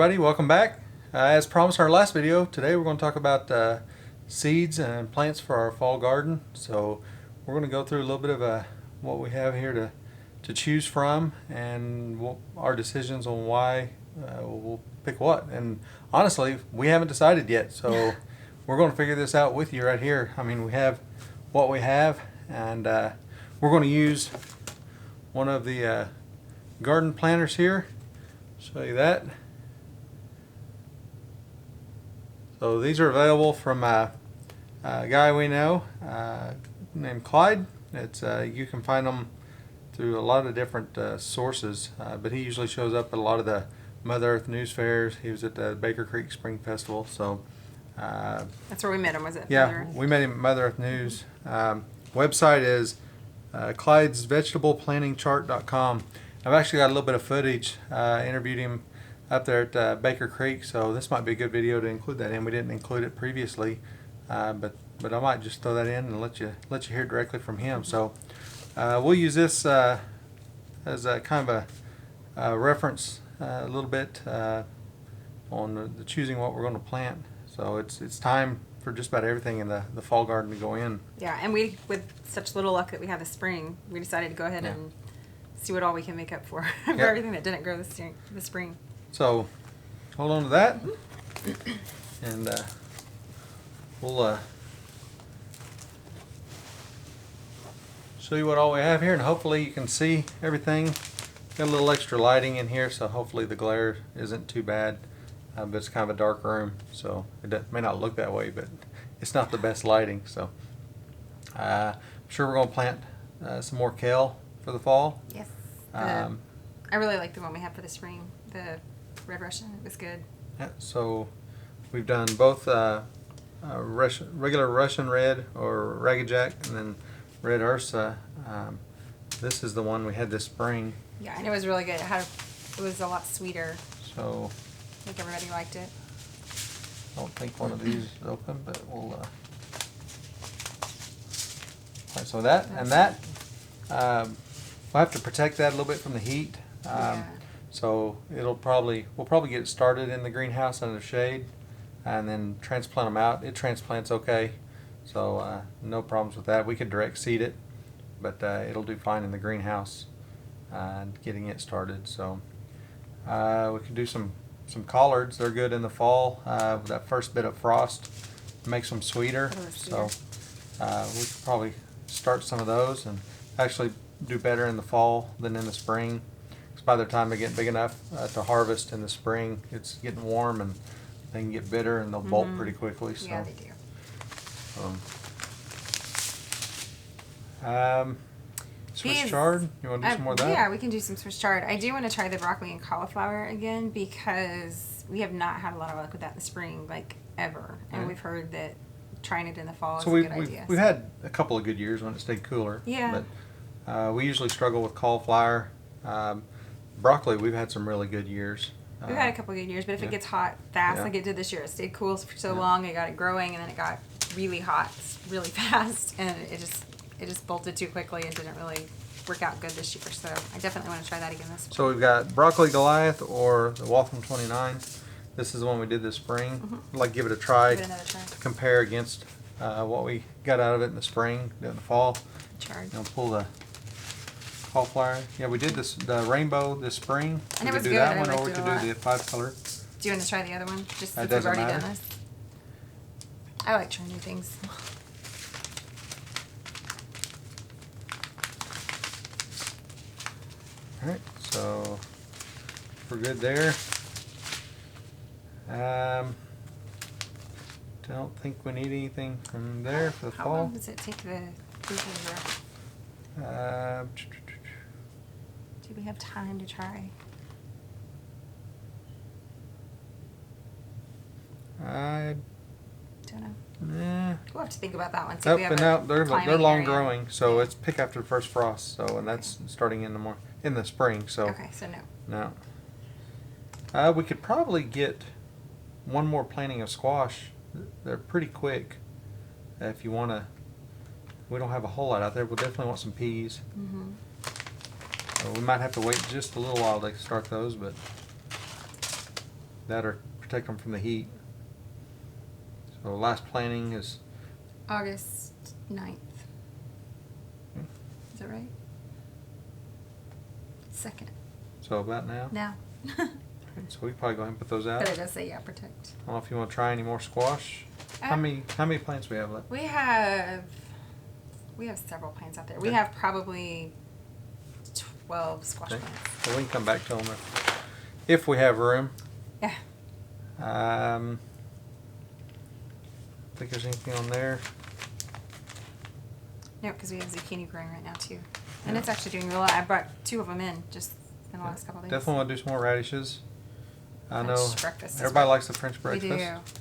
everybody, welcome back. As promised in our last video, today we're going to talk about seeds and plants for our fall garden. So we're going to go through a little bit of what we have here to choose from, and our decisions on why we'll pick what. And honestly, we haven't decided yet, so we're going to figure this out with you right here. I mean, we have what we have, and we're going to use one of the garden planters here. Show you that. So these are available from a guy we know named Clyde. It's you can find them through a lot of different sources, but he usually shows up at a lot of the Mother Earth news fairs. He was at the Baker Creek Spring Festival, so that's where we met him. Was it? Yeah, we met him at Mother Earth News. Website is ClydesVegetablePlantingChart.com. I've actually got a little bit of footage. Interviewed him up there at Baker Creek, so this might be a good video to include that in. We didn't include it previously, but I might just throw that in and let you hear directly from him. So we'll use this as a kind of a reference a little bit on the choosing what we're going to plant. So it's time for just about everything in the fall garden to go in. Yeah, and we, with such little luck that we have this spring, we decided to go ahead and see what all we can make up for everything that didn't grow this spring. So hold on to that, and we'll show you what all we have here, and hopefully you can see everything. Got a little extra lighting in here, so hopefully the glare isn't too bad. But it's kind of a dark room, so it may not look that way, but it's not the best lighting. So I'm sure we're going to plant some more kale for the fall. Yes. I really like the one we have for the spring, the Red Russian. It was good. Yeah, so we've done both regular Russian red or Ragged Jack, and then red Ursa. This is the one we had this spring. Yeah, and it was really good. It was a lot sweeter. So I think everybody liked it. I don't think one of these is open, but we'll. Right, so that and that, we'll have to protect that a little bit from the heat. So we'll probably get it started in the greenhouse under shade, and then transplant them out. It transplants okay, so no problems with that. We could direct seed it, but it'll do fine in the greenhouse getting it started. So we can do some collards. They're good in the fall. With that first bit of frost makes them sweeter. So we could probably start some of those and actually do better in the fall than in the spring. Because by the time they get big enough to harvest in the spring, it's getting warm and they can get bitter and they'll bolt pretty quickly. So. Yeah, they do. Swiss chard. You want to do some more of that? Yeah, we can do some Swiss chard. I do want to try the broccoli and cauliflower again because we have not had a lot of luck with that in the spring, like ever. And we've heard that trying it in the fall is a good idea. We've had a couple of good years when it stayed cooler. Yeah. But we usually struggle with cauliflower. Broccoli, we've had some really good years. We've had a couple of good years, but if it gets hot fast like it did this year, it stayed cool for so long, it got it growing, and then it got really hot really fast, and it just bolted too quickly and didn't really work out good this year. So I definitely want to try that again this spring. So we've got broccoli Goliath or the Waltham 29. This is the one we did this spring. I'd like to give it a try. Give it another try. To compare against what we got out of it in the spring, in the fall. Chard. I'll pull the cauliflower. Yeah, we did the rainbow this spring. And it was do good. that I one, liked or we it could a lot. do the 5-color. Do you want to try the other one? Just That since we've already doesn't done matter. this. I like trying new things. Alright, so we're good there. Don't think we need anything from there for the How fall. long does it take the do we have time to try? I Don't know. Nah. We'll have to think about that one. See if Nope, we have and a now they're climbing long area. growing, so it's pick after the first frost. So, and that's starting in the spring. So Okay, so no. no. We could probably get one more planting of squash. They're pretty quick. If you want to, we don't have a whole lot out there. We'll definitely want some peas. So we might have to wait just a little while to start those, but that or protect them from the heat. So last planting is August 9th. Is that right? 2nd. so about now. Now. So we probably go ahead and put those out. But it does say, yeah, protect. I don't know if you want to try any more squash. How many plants we have left? We have several plants out there. We Okay. have probably 12 squash Okay. plants. Well, we can come back to them if we have room. Yeah. Think there's anything on there? No, because we have zucchini growing right now too, and Yeah. it's actually doing real well. I brought 2 of them in just in the last couple of days. Definitely want to do some more radishes. I know French breakfast is everybody great. likes the French We breakfast.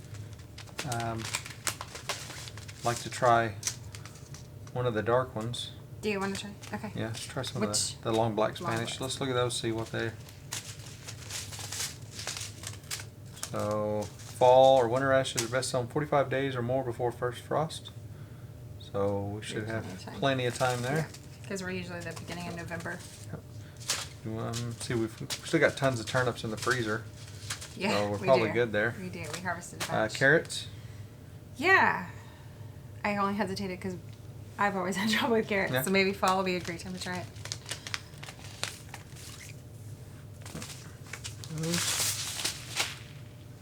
do. Like to try one of the dark ones. Do you want to try? Okay. Yeah, let's try some Which? of the long black Long Spanish. black. Let's look at those, see what they. So fall or winter rashes are best on 45 days or more before first frost. So we should There's have plenty of time. plenty of time there. Because we're usually the beginning of November. See, we've still got tons of turnips in the freezer. Yeah, So we're we probably do. good there. We do. We harvested a bunch. Carrots. Yeah. I only hesitated because I've always had trouble with carrots, Yeah. so maybe fall will be a great time to try it.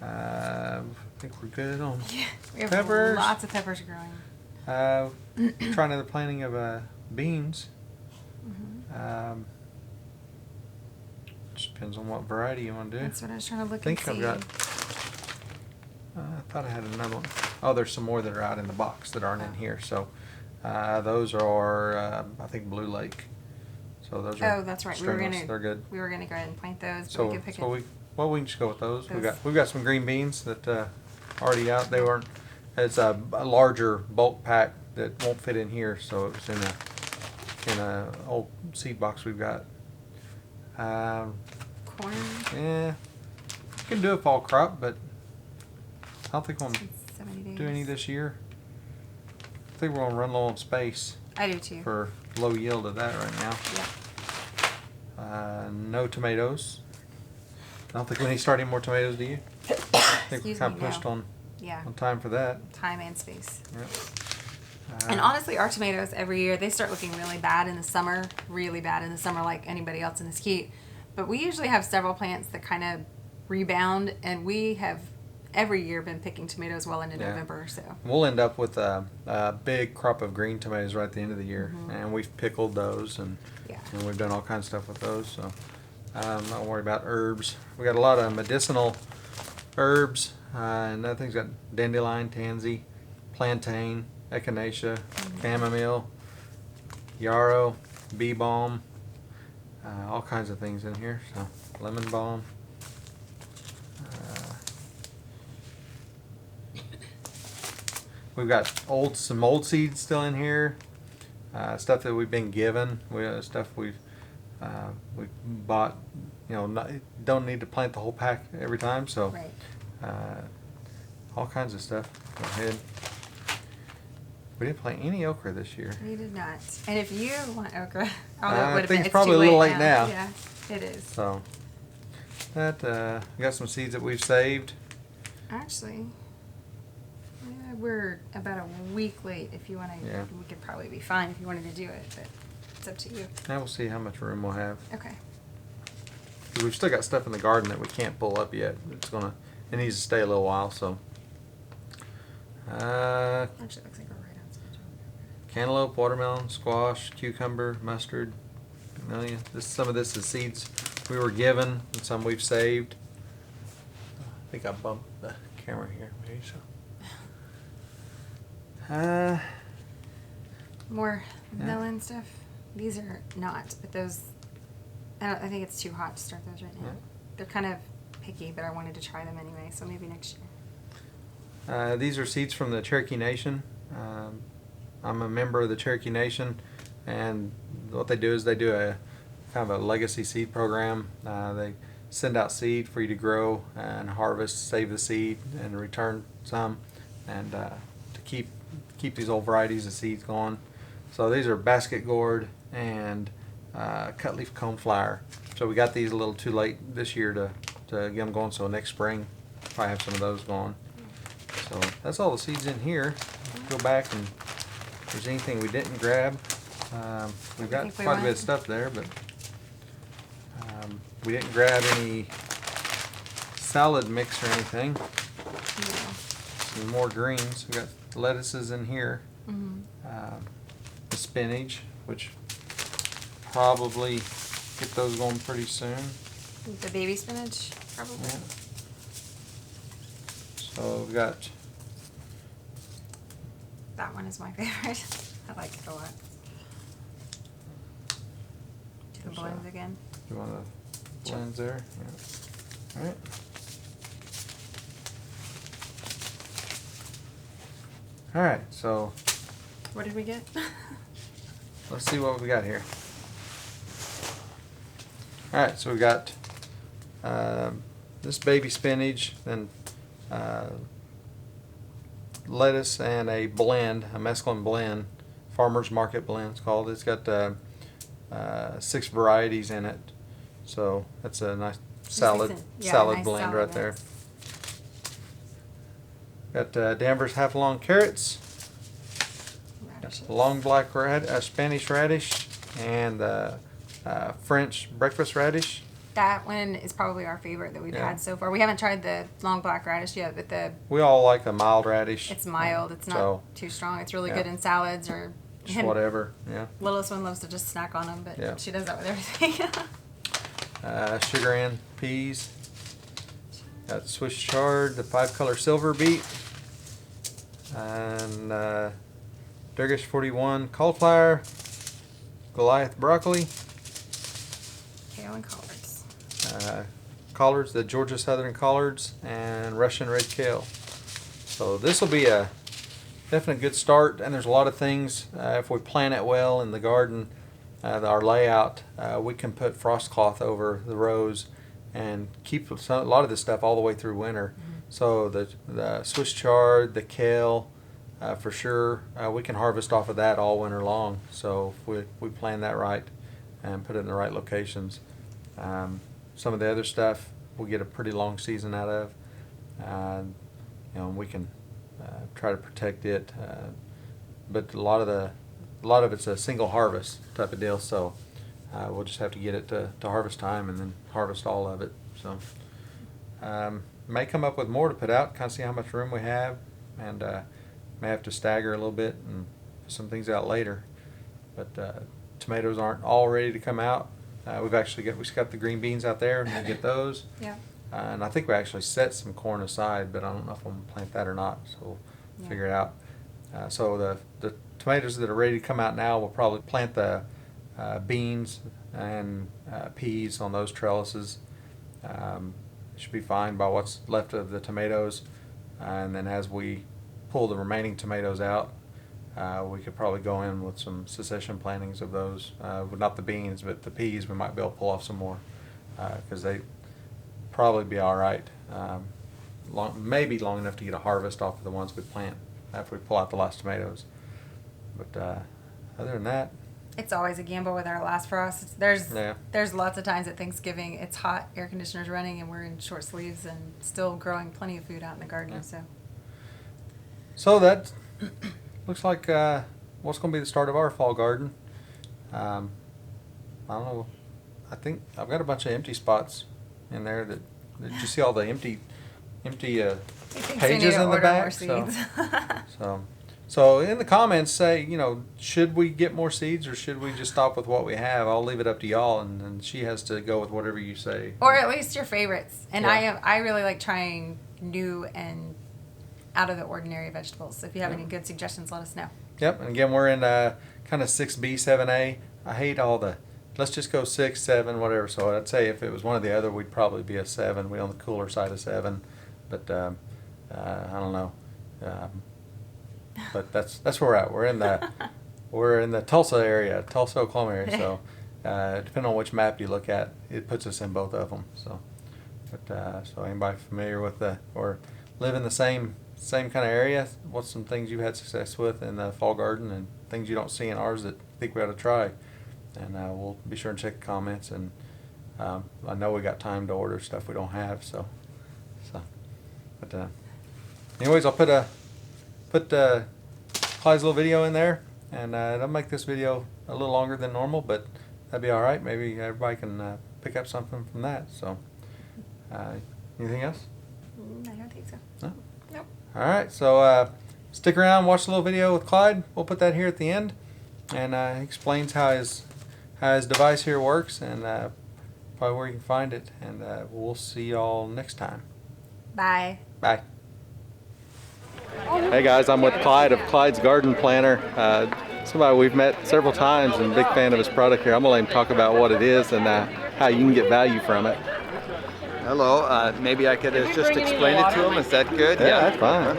I think we're good on Yeah, we have peppers. lots of peppers growing. Try another planting of beans. Mhm. Just depends on what variety you want to do. That's what I was trying to look I think and I've see. got. I thought I had another one. Oh, there's some more that are out in the box that aren't in here. So those are I think Blue Lake. So those are. Oh, that's right. We were stringless. gonna. They're good. We were gonna go ahead and plant those, but So we could pick so it. we can just go with those. Those. We've got some green beans that already out. They weren't. It's a larger bulk pack that won't fit in here, so it's in a old seed box we've got. Corn. Yeah, you can do a fall crop, but I don't think we'll 70 days. do any this year. I think we're gonna run low on space I do too. for low yield of that right now. Yeah. No tomatoes. I don't think we need to start any more tomatoes, do you? I think we're Excuse kind me, of pushed no. on Yeah. time for that. Time and space. Yep. And honestly, our tomatoes every year, they start looking really bad in the summer, really bad in the summer, like anybody else in this heat. But we usually have several plants that kind of rebound, and we have every year been picking tomatoes well into Yeah. November. So We'll end up with a big crop of green tomatoes right at the end of the year, and we've pickled those, and, yeah, and we've done all kinds of stuff with those. So don't worry about herbs. We got a lot of medicinal herbs. Another thing's got dandelion, tansy, plantain, echinacea, chamomile, yarrow, bee balm, all kinds of things in here. So lemon balm. We've got some old seeds still in here, stuff that we've been given. Stuff we've bought. You know, don't need to plant the whole pack every time. So right. all kinds of stuff. Go ahead. We didn't plant any okra this year. We did not. And if you want okra, although it would have think been, it's probably too a little late late now. Yeah, it is. So that we got some seeds that we've saved. Actually, yeah, we're about a week late. If you want to, Yeah. we could probably be fine if you wanted to do it, but it's up to you. Now we'll see how much room we'll have. Okay. 'Cause we've still got stuff in the garden that we can't pull up yet. It needs to stay a little while. So Actually, it looks like we're right on schedule. cantaloupe, watermelon, squash, cucumber, mustard, some of this is seeds we were given and some we've saved. I think I bumped the camera here, maybe so. More Yeah. melon stuff. These are not, but those. I think it's too hot to start those right now. Yeah. They're kind of picky, but I wanted to try them anyway, so maybe next year. These are seeds from the Cherokee Nation. I'm a member of the Cherokee Nation, and what they do is they do a kind of a legacy seed program. They send out seed for you to grow and harvest, save the seed, and return some, and to keep these old varieties of seeds going. So these are basket gourd and cut leaf coneflower. So we got these a little too late this year to to get them going. So next spring, probably have some of those going. So that's all the seeds in here. Go back and if there's anything we didn't grab. We've got quite a bit of stuff there, but we didn't grab any salad mix or anything. Some more greens. We got lettuces in here. The spinach, which probably get those going pretty soon. The baby spinach, probably. Yeah. So we've got. That one is my favorite. I like it a lot. Do the blends again. You want the blends there? Yeah. All right. All right. So. What did we get? Let's see what we got here. All right. So we got this baby spinach, then lettuce, and a blend, a mesclun blend, farmer's market blend it's called. It's got 6 varieties in it, so that's a nice salad nice blend salad right there. Got Danvers half-long carrots, long black Spanish radish, and French breakfast radish. That one is probably our favorite that we've had so far. We haven't tried the long black radish yet, but we all like the mild radish. It's mild. It's not too strong. It's really good in salads or just whatever. Yeah. Littlest one loves to just snack on them, but she does that with everything. Sugar and peas. Got Swiss chard, the 5-color silver beet, and Durgish 41 cauliflower, Goliath broccoli. Kale and collards. Collards, the Georgia Southern collards, and Russian red kale. So this will be a definite good start, and there's a lot of things, if we plan it well in the garden, our layout, we can put frost cloth over the rows and keep a lot of this stuff all the way through winter. So the Swiss chard, the kale, for sure, we can harvest off of that all winter long. So if we plan that right and put it in the right locations. Some of the other stuff we'll get a pretty long season out of. We can try to protect it, but a lot of it's a single harvest type of deal. So we'll just have to get it to harvest time and then harvest all of it. So may come up with more to put out, kind of see how much room we have, and may have to stagger a little bit and put some things out later. But tomatoes aren't all ready to come out. We've got the green beans out there, and we'll get those. Yeah. And I think we actually set some corn aside, but I don't know if I'm going to plant that or not, so we'll figure it out. So the tomatoes that are ready to come out now, we'll probably plant the beans and peas on those trellises. It should be fine by what's left of the tomatoes. And then as we pull the remaining tomatoes out, we could probably go in with some succession plantings of those. Not the beans, but the peas, we might be able to pull off some more because they probably be all right. Maybe long enough to get a harvest off of the ones we plant after we pull out the last tomatoes. But other than that, it's always a gamble with our last frost. There's lots of times at Thanksgiving it's hot, air conditioners running, and we're in short sleeves and still growing plenty of food out in the garden. So that looks like what's going to be the start of our fall garden. I don't know. I think I've got a bunch of empty spots in there. Did you see all the empty pages in the back? So in the comments say, should we get more seeds or should we just stop with what we have? I'll leave it up to y'all, and she has to go with whatever you say. Or at least your favorites. And I really like trying new and out of the ordinary vegetables. So if you have any good suggestions, let us know. Yep, and again, we're in kind of 6B, 7A. I hate all the, let's just go 6, 7, whatever. So I'd say if it was one or the other, we'd probably be a 7. We're on the cooler side of 7. But I don't know. But that's where we're at. We're in the Tulsa area, Tulsa, Oklahoma area. So depending on which map you look at, it puts us in both of them. So, so anybody familiar with or live in the same kind of area? What's some things you've had success with in the fall garden and things you don't see in ours that you think we ought to try? And we'll be sure and check the comments and I know we got time to order stuff we don't have, so. But anyways, I'll put Clyde's little video in there, and it'll make this video a little longer than normal, but that'd be all right. Maybe everybody can pick up something from that. So, anything else? I don't think so. No? Nope. All right, so stick around, watch the little video with Clyde. We'll put that here at the end, and he explains how his device here works, and probably where you can find it. And we'll see y'all next time. Bye. Bye. Hey guys, I'm with Clyde of Clyde's Garden Planner. Somebody we've met several times, and a big fan of his product here. I'm gonna let him talk about what it is and how you can get value from it. Hello, maybe I could just explain it to him. Is that good? Yeah, that's fine.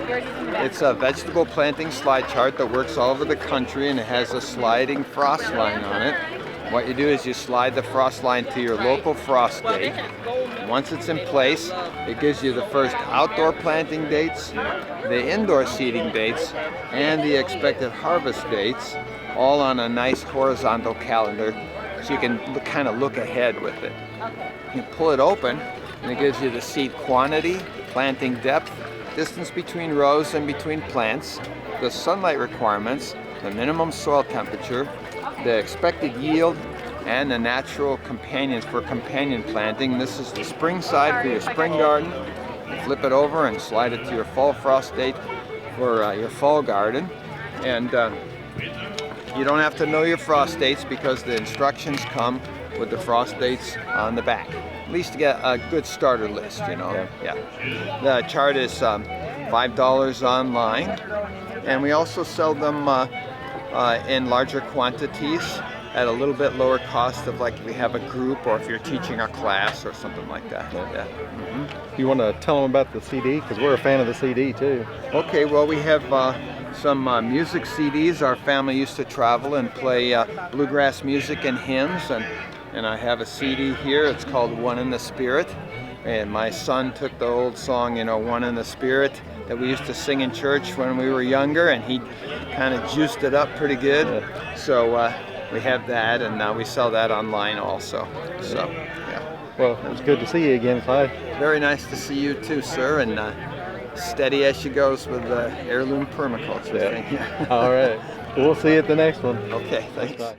It's a vegetable planting slide chart that works all over the country, and it has a sliding frost line on it. What you do is you slide the frost line to your local frost date. Once it's in place, it gives you the first outdoor planting dates, the indoor seeding dates, and the expected harvest dates, all on a nice horizontal calendar, so you can kind of look ahead with it. You pull it open, and it gives you the seed quantity, planting depth, distance between rows and between plants, the sunlight requirements, the minimum soil temperature, the expected yield, and the natural companions for companion planting. This is the spring side for your spring garden. Flip it over and slide it to your fall frost date for your fall garden. And you don't have to know your frost dates because the instructions come with the frost dates on the back. At least to get a good starter list, you know. Yeah. The chart is $5 online, and we also sell them in larger quantities at a little bit lower cost of, like, if we have a group or if you're teaching a class or something like that. Yeah. You want to tell them about the CD? Because we're a fan of the CD too. Okay, well, we have some music CDs. Our family used to travel and play bluegrass music and hymns, and I have a CD here. It's called One in the Spirit, and my son took the old song, you know, One in the Spirit, that we used to sing in church when we were younger, and he kind of juiced it up pretty good. So we have that, and now we sell that online also. So, yeah. Well, it was good to see you again, Clyde. Very nice to see you too, sir, and steady as she goes with the Heirloom Permaculture thing. All right. We'll see you at the next one. Okay, thanks. Bye.